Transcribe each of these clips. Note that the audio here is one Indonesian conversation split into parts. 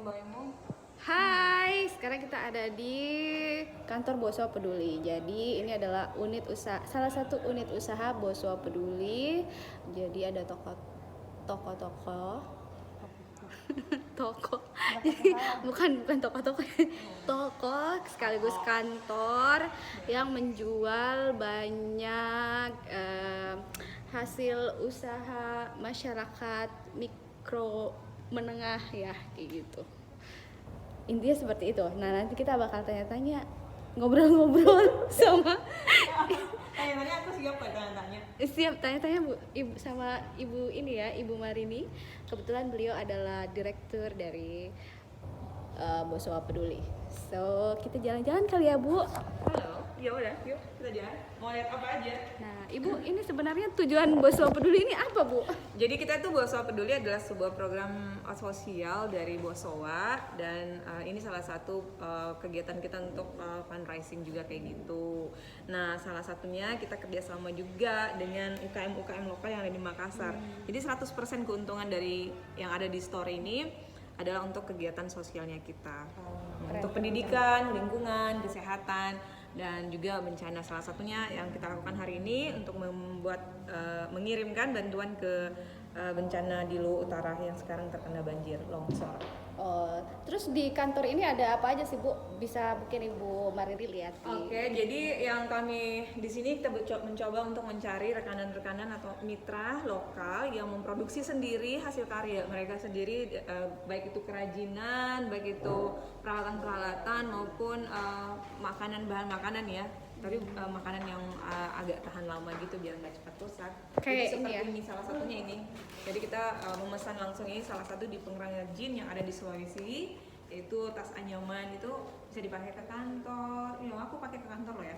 Mbak. Hai, sekarang kita ada di kantor Boswa Peduli. Jadi ini adalah salah satu unit usaha Boswa Peduli. Jadi ada toko-toko, toko. Jadi bukan toko-toko, toko sekaligus kantor yang menjual banyak hasil usaha masyarakat mikro menengah ya, kayak gitu. Intinya seperti itu. Nah, nanti kita bakal tanya-tanya, ngobrol-ngobrol sama Tanya-tanya aku siap gak tanya-tanya? siap tanya-tanya sama Ibu ini ya, Ibu Marini. Kebetulan beliau adalah direktur dari Boswa Peduli. So, kita jalan-jalan kali ya, Bu. Halo, ya udah, yuk kita jalan. Mau lihat apa aja? Nah, Ibu, ini sebenarnya tujuan Boswa Peduli ini apa, Bu? Jadi kita tuh Boswa Peduli adalah sebuah program sosial dari Boswa dan ini salah satu kegiatan kita untuk fundraising juga kayak gitu. Nah, salah satunya kita kerjasama juga dengan UKM lokal yang ada di Makassar. Jadi 100% keuntungan dari yang ada di store ini adalah untuk kegiatan sosialnya kita, untuk pendidikan, lingkungan, kesehatan, dan juga bencana. Salah satunya yang kita lakukan hari ini untuk mengirimkan bantuan ke bencana di Luwu Utara yang sekarang terkena banjir longsor. Oh, terus di kantor ini ada apa aja sih, Bu? Bisa mungkin Ibu Marini lihat. Oke, jadi yang kami di sini kita mencoba untuk mencari rekanan-rekanan atau mitra lokal yang memproduksi sendiri hasil karya mereka sendiri, baik itu kerajinan, baik itu peralatan-peralatan maupun bahan makanan ya. Tapi makanan yang agak tahan lama gitu biar nggak cepat rusak. Kayak Jadi ini ya? ini salah satunya ini. Jadi kita memesan langsung ini salah satu di pengrajin yang ada di Sulawesi, yaitu tas anyaman itu bisa dipakai ke kantor. Ya, aku pakai ke kantor loh ya.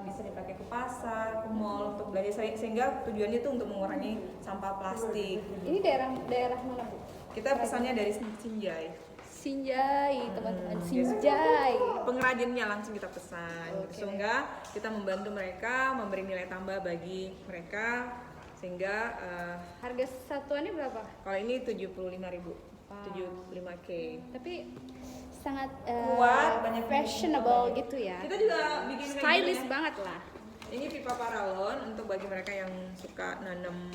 Bisa dipakai ke pasar, ke mall untuk belanja, sehingga tujuannya itu untuk mengurangi sampah plastik. Ini daerah mana, Bu? Kita pesannya dari Sinjai. Sinjai, teman-teman. Sinjai. Pengrajinnya langsung kita pesan, Okay. sehingga kita membantu mereka, memberi nilai tambah bagi mereka, sehingga Harga satuannya berapa? kalau ini 75.000, Wow. 75K. Tapi sangat Kuat, banyak fashionable banyak. gitu ya. Kita juga bikin kayak Stylish gini ya. banget lah. Ini pipa paralon untuk bagi mereka yang suka nanam.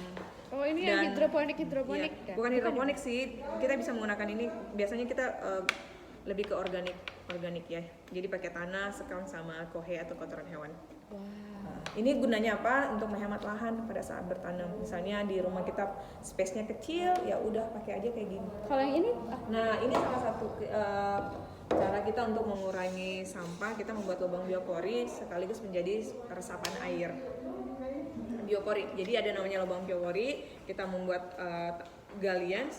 Oh, ini yang Dan- hidroponik Iya, ya? bukan hidroponik sih. Kita bisa menggunakan ini. Biasanya kita lebih ke organik ya. Jadi pakai tanah, sekam sama kohe atau kotoran hewan. Wow. Ini gunanya apa? Untuk menghemat lahan pada saat bertanam. Misalnya di rumah kita space-nya kecil, ya udah pakai aja kayak gini. Kalau yang ini Nah, ini salah satu cara kita untuk mengurangi sampah. Kita membuat lubang biopori sekaligus menjadi resapan air. Biopori. Jadi ada namanya lubang biopori. Kita membuat galian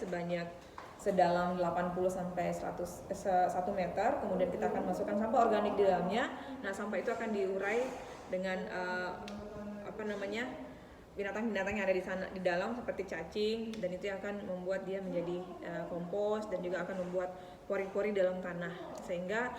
sedalam 80 sampai 1 meter. Kemudian kita akan masukkan sampah organik di dalamnya. Nah, sampah itu akan diurai dengan binatang-binatang yang ada di sana di dalam seperti cacing, dan itu yang akan membuat dia menjadi kompos dan juga akan membuat pori-pori dalam tanah sehingga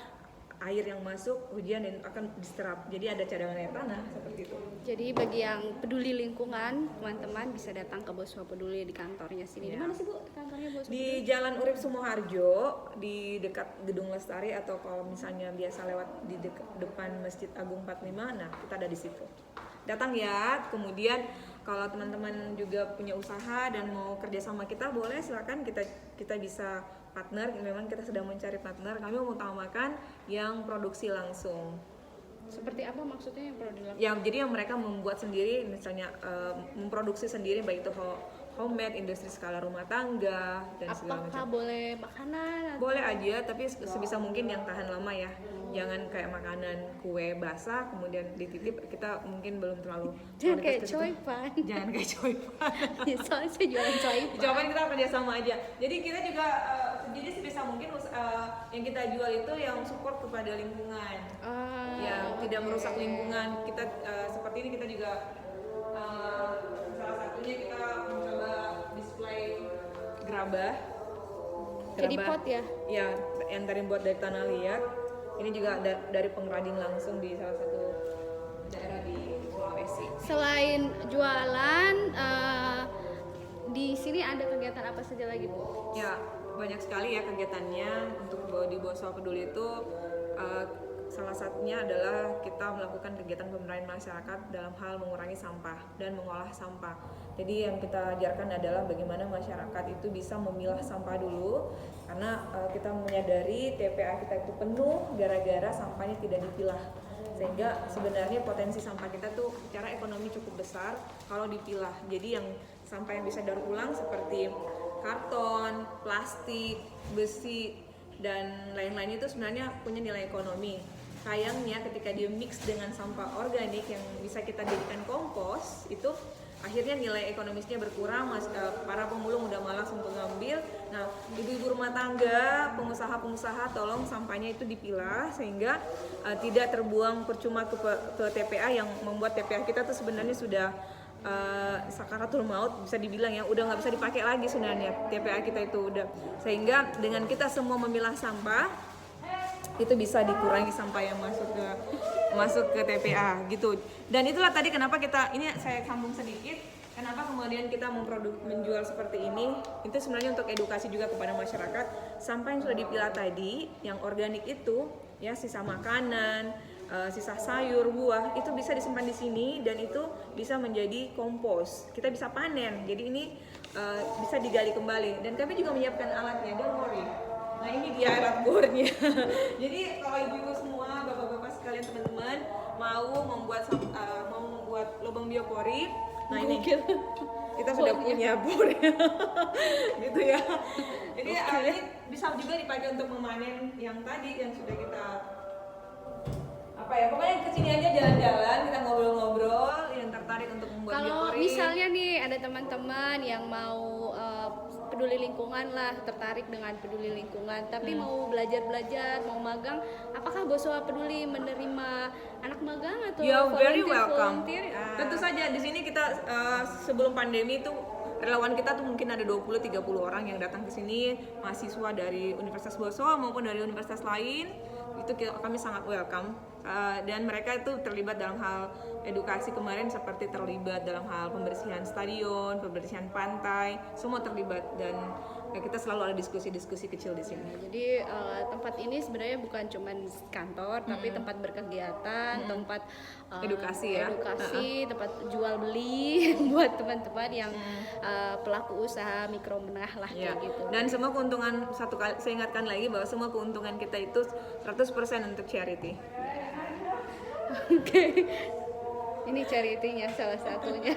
air yang masuk hujan dan akan diserap. Jadi ada cadangan air tanah seperti itu. jadi bagi yang peduli lingkungan, teman-teman bisa datang ke Boswa Peduli di kantornya sini. Di Ya. mana sih, Bu, kantornya Boswa Di Peduli? Jalan Urip Sumoharjo, di dekat Gedung Lestari, atau kalau misalnya biasa lewat di depan Masjid Agung 45, nah kita ada di situ. Datang ya. Kemudian kalau teman-teman juga punya usaha dan mau kerja sama kita, boleh silakan, kita bisa partner. Memang kita sedang mencari partner. Kami mengutamakan yang produksi langsung. Seperti apa maksudnya yang perlu dilakukan? Ya, jadi yang mereka membuat sendiri, misalnya memproduksi sendiri, baik itu homemade, industri skala rumah tangga dan segala Apakah macam. boleh makanan? Boleh aja, tapi sebisa mungkin yang tahan lama ya. Jangan kayak makanan kue basah kemudian dititip, kita mungkin belum terlalu Jangan kayak prioritas ke coy situ. pan. Jangan kayak coy pan. Ya, soalnya saya jualan coy pan. Jawaban kita kerja sama aja. Jadi kita juga jadi sebisa mungkin yang kita jual itu yang support kepada lingkungan, yang tidak merusak lingkungan. Kita seperti ini kita juga salah satunya kita mencoba display gerabah. Jadi pot ya? Ya, yang buat dari tanah liat. Ini juga dari pengrajin langsung di salah satu daerah di Sulawesi. Selain jualan, di sini ada kegiatan apa saja lagi, Bu? Ya, banyak sekali ya kegiatannya untuk di Bosowa Peduli itu. Salah satunya adalah kita melakukan kegiatan pemberdayaan masyarakat dalam hal mengurangi sampah dan mengolah sampah. Jadi yang kita ajarkan adalah bagaimana masyarakat itu bisa memilah sampah dulu, karena kita menyadari TPA kita itu penuh gara-gara sampahnya tidak dipilah. Sehingga sebenarnya potensi sampah kita tuh secara ekonomi cukup besar kalau dipilah. Jadi yang sampah yang bisa daur ulang seperti karton, plastik, besi, dan lain-lain itu sebenarnya punya nilai ekonomi. Sayangnya ketika dia mix dengan sampah organik yang bisa kita jadikan kompos, itu akhirnya nilai ekonomisnya berkurang. Para pemulung udah malas untuk ngambil. Nah, ibu-ibu rumah tangga, pengusaha-pengusaha, tolong sampahnya itu dipilah sehingga tidak terbuang percuma ke TPA, yang membuat TPA kita tuh sebenarnya sudah sakaratul maut, bisa dibilang ya, udah nggak bisa dipakai lagi sebenarnya TPA kita itu udah. Sehingga dengan kita semua memilah sampah, itu bisa dikurangi sampah yang masuk ke TPA gitu. Dan itulah tadi kenapa kita, ini saya sambung sedikit, kenapa kemudian kita menjual seperti ini. Itu sebenarnya untuk edukasi juga kepada masyarakat. Sampah yang sudah dipilah tadi, yang organik itu ya, sisa makanan, sisa sayur, buah, itu bisa disimpan di sini dan itu bisa menjadi kompos. Kita bisa panen. Jadi ini bisa digali kembali, dan kami juga menyiapkan alatnya, don't worry. Nah, ini dia alat bornya. Jadi kalau ibu-ibu semua, bapak-bapak sekalian, teman-teman mau membuat lubang biopori, nah ini kita sudah punya bornya. Gitu ya. Jadi ini bisa juga dipakai untuk memanen yang tadi yang sudah kita pokoknya kesini aja jalan-jalan, kita ngobrol-ngobrol, yang tertarik untuk membuat Kalau biopori. misalnya nih ada teman-teman yang mau peduli lingkungan lah, tertarik dengan peduli lingkungan, tapi mau belajar-belajar, mau magang, apakah Bosowa Peduli menerima anak magang atau Very welcome. volunteer? Tentu saja di sini kita sebelum pandemi itu relawan kita tuh mungkin ada 20-30 orang yang datang ke sini, mahasiswa dari Universitas Bosowa maupun dari universitas lain. Itu kami sangat welcome. Dan mereka itu terlibat dalam hal edukasi kemarin, seperti terlibat dalam hal pembersihan stadion, pembersihan pantai, semua terlibat, dan kita selalu ada diskusi-diskusi kecil di sini. Jadi tempat ini sebenarnya bukan cuma kantor, tapi tempat berkegiatan, tempat edukasi ya, tempat jual beli buat teman-teman yang pelaku usaha mikro menengah lah kayak gitu. Dan semua keuntungan, saya ingatkan lagi bahwa semua keuntungan kita itu 100% untuk charity. Oke. Ini charity-nya salah satunya.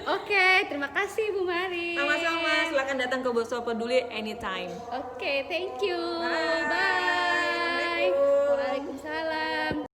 Oke, terima kasih Bu Mari. Sama-sama, silakan datang ke Bosowa Peduli anytime. Oke, thank you.